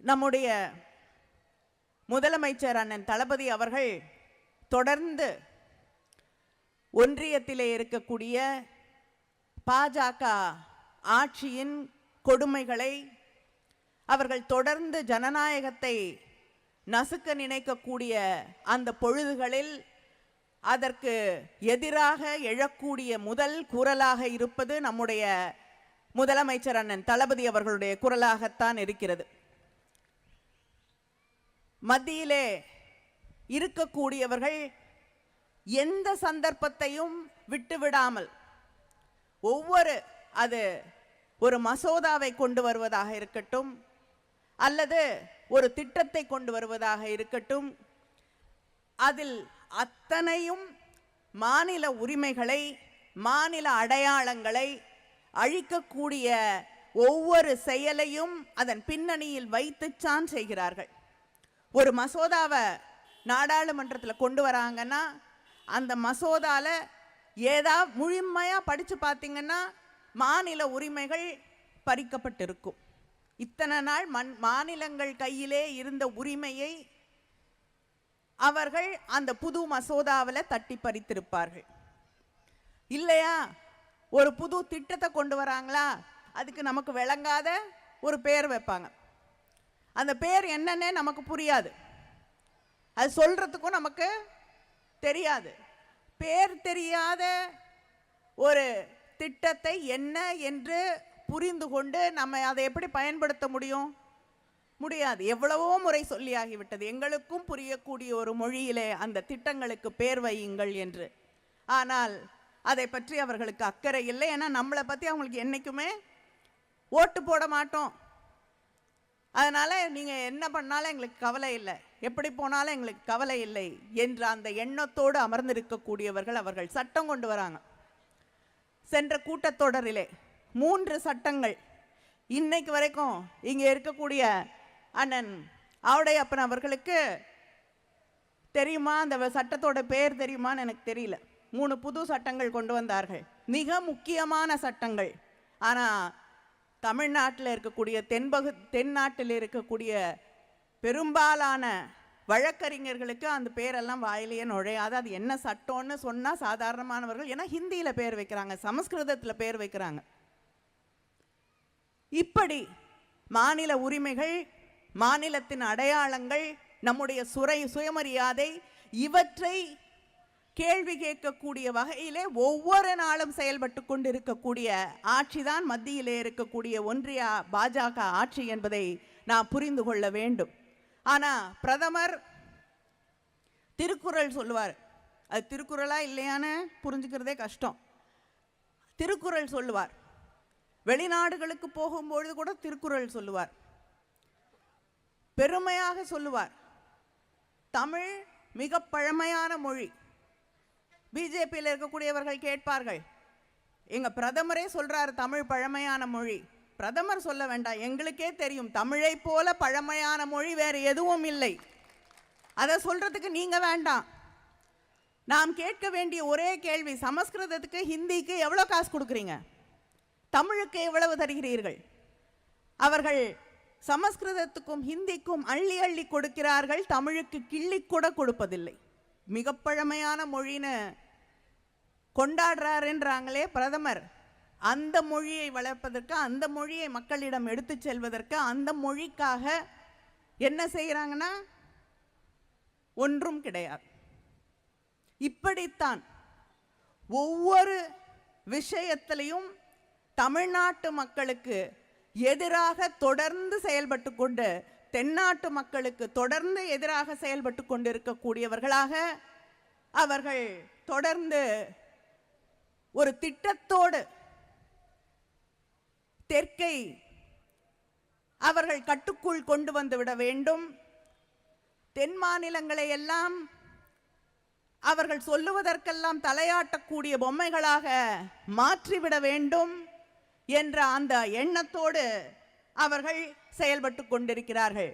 நம்முடைய முதலமைச்சர் அண்ணன் தளபதி அவர்கள் தொடர்ந்து ஒன்றியத்திலே இருக்கக்கூடிய பாஜக ஆட்சியின் கொடுமைகளை, அவர்கள் தொடர்ந்து ஜனநாயகத்தை நசுக்க நினைக்கக்கூடிய அந்த பொழுதுகளில் அதற்கு எதிராக எழக்கூடிய முதல் குரலாக இருப்பது நம்முடைய முதலமைச்சர் அண்ணன் தளபதி அவர்களுடைய குரலாகத்தான் இருக்கிறது. மத்தியிலே இருக்கக்கூடியவர்கள் எந்த சந்தர்ப்பத்தையும் விட்டுவிடாமல் அது ஒரு மசோதாவை கொண்டு வருவதாக இருக்கட்டும், அல்லது ஒரு திட்டத்தை கொண்டு வருவதாக இருக்கட்டும், அதில் அத்தனையும் மாநில உரிமைகளை, மாநில அடையாளங்களை அழிக்கக்கூடிய ஒவ்வொரு செயலையும் அதன் பின்னணியில் வைத்துச்சான் செய்கிறார்கள். ஒரு மசோதாவை நாடாளுமன்றத்தில் கொண்டு வராங்கன்னா அந்த மசோதால ஏதாவது முழுமையாக படித்து பார்த்தீங்கன்னா மாநில உரிமைகள் பறிக்கப்பட்டிருக்கும். இத்தனை நாள் மாநிலங்கள் கையிலே இருந்த உரிமையை அவர்கள் அந்த புது மசோதாவில் தட்டி பறித்திருப்பார்கள். இல்லையா, ஒரு புது திட்டத்தை கொண்டு வராங்களா, அதுக்கு நமக்கு விளங்காத ஒரு பெயர் வைப்பாங்க. அந்த பெயர் என்னன்னே நமக்கு புரியாது, அது சொல்றதுக்கும் நமக்கு தெரியாது. பேர் தெரியாத ஒரு திட்டத்தை என்ன என்று புரிந்து கொண்டு நம்ம அதை எப்படி பயன்படுத்த முடியாது. எவ்வளவோ முறை சொல்லியாகிவிட்டது, எங்களுக்கும் புரியக்கூடிய ஒரு மொழியிலே அந்த திட்டங்களுக்கு பேர் வையுங்கள் என்று. ஆனால் அதை பற்றி அவர்களுக்கு அக்கறை இல்லை. ஏன்னா நம்மளை பற்றி அவங்களுக்கு என்றைக்குமே ஓட்டு போட மாட்டோம், அதனால் நீங்கள் என்ன பண்ணாலும் எங்களுக்கு கவலை இல்லை, எப்படி போனாலும் எங்களுக்கு கவலை இல்லை என்ற அந்த எண்ணத்தோடு அமர்ந்திருக்கக்கூடியவர்கள் அவர்கள் சட்டம் கொண்டு வராங்க. சென்ற கூட்டத்தொடரிலே 3 சட்டங்கள் இன்னைக்கு வரைக்கும் இங்கே இருக்கக்கூடிய அண்ணன் ஆவுடையப்பன் அவர்களுக்கு தெரியுமா, அந்த சட்டத்தோட பேர் தெரியுமான்னு எனக்கு தெரியல. 3 புது சட்டங்கள் கொண்டு வந்தார்கள், மிக முக்கியமான சட்டங்கள். ஆனால் தமிழ்நாட்டில் இருக்கக்கூடிய தென்னாட்டில் இருக்கக்கூடிய பெரும்பாலான வழக்கறிஞர்களுக்கு அந்த பேரெல்லாம் வாயிலேயே நுழையாது. அது என்ன சட்டம்னு சொன்னால் சாதாரணமானவர்கள், ஏன்னா ஹிந்தியில் பேர் வைக்கிறாங்க, சமஸ்கிருதத்தில் பேர் வைக்கிறாங்க. இப்படி மாநில உரிமைகள், மாநிலத்தின் அடையாளங்கள், நம்முடைய சுயமரியாதை, இவற்றை கேள்வி கேட்கக்கூடிய வகையிலே ஒவ்வொரு நாளும் செயல்பட்டு கொண்டிருக்கக்கூடிய ஆட்சிதான் மத்தியிலே இருக்கக்கூடிய ஒன்றிய பாஜக ஆட்சி என்பதை நான் புரிந்து கொள்ள வேண்டும். ஆனால் பிரதமர் திருக்குறள் சொல்லுவார், அது திருக்குறளா இல்லையான்னு புரிஞ்சுக்கிறதே கஷ்டம். திருக்குறள் சொல்லுவார், வெளிநாடுகளுக்கு போகும்பொழுது கூட திருக்குறள் சொல்லுவார், பெருமையாக சொல்லுவார். தமிழ் மிக பழமையான மொழி. பிஜேபியில் இருக்கக்கூடியவர்கள் கேட்பார்கள், எங்க பிரதமரே சொல்றாரு தமிழ் பழமையான மொழி. பிரதமர் சொல்ல வேண்டாம், எங்களுக்கே தெரியும் தமிழை போல பழமையான மொழி வேறு எதுவும் இல்லை. அதை சொல்றதுக்கு நீங்க வேண்டாம். நாம் கேட்க வேண்டிய ஒரே கேள்வி, சமஸ்கிருதத்துக்கு ஹிந்திக்கு எவ்வளோ காசு கொடுக்குறீங்க, தமிழுக்கு எவ்வளவு தருகிறீர்கள்? அவர்கள் சமஸ்கிருதத்துக்கும் ஹிந்திக்கும் அள்ளி அள்ளி கொடுக்கிறார்கள், தமிழுக்கு கிள்ளி கூட கொடுப்பதில்லை. மிக பழமையான மொழின்னு கொண்டாடுறாருன்றாங்களே பிரதமர், அந்த மொழியை வளர்ப்பதற்கு, அந்த மொழியை மக்களிடம் எடுத்து செல்வதற்கு, அந்த மொழிக்காக என்ன செய்கிறாங்கன்னா ஒன்றும் கிடையாது. இப்படித்தான் ஒவ்வொரு விஷயத்திலையும் தமிழ்நாட்டு மக்களுக்கு எதிராக தொடர்ந்து செயல்பட்டு கொண்டு, தென்னாட்டு மக்களுக்கு தொடர்ந்து எதிராக செயல்பட்டு கொண்டிருக்கக்கூடியவர்களாக அவர்கள் தொடர்ந்து ஒரு திட்டத்தோடு தெற்கை அவர்கள் கட்டுக்குள் கொண்டு வந்து விட வேண்டும். தென் மாநிலங்களை எல்லாம் அவர்கள் சொல்லுவதற்கெல்லாம் தலையாட்டக்கூடிய பொம்மைகளாக மாற்றிவிட வேண்டும் என்ற அந்த எண்ணத்தோடு அவர்கள் செயல்பட்டு கொண்டிருக்கிறார்கள்.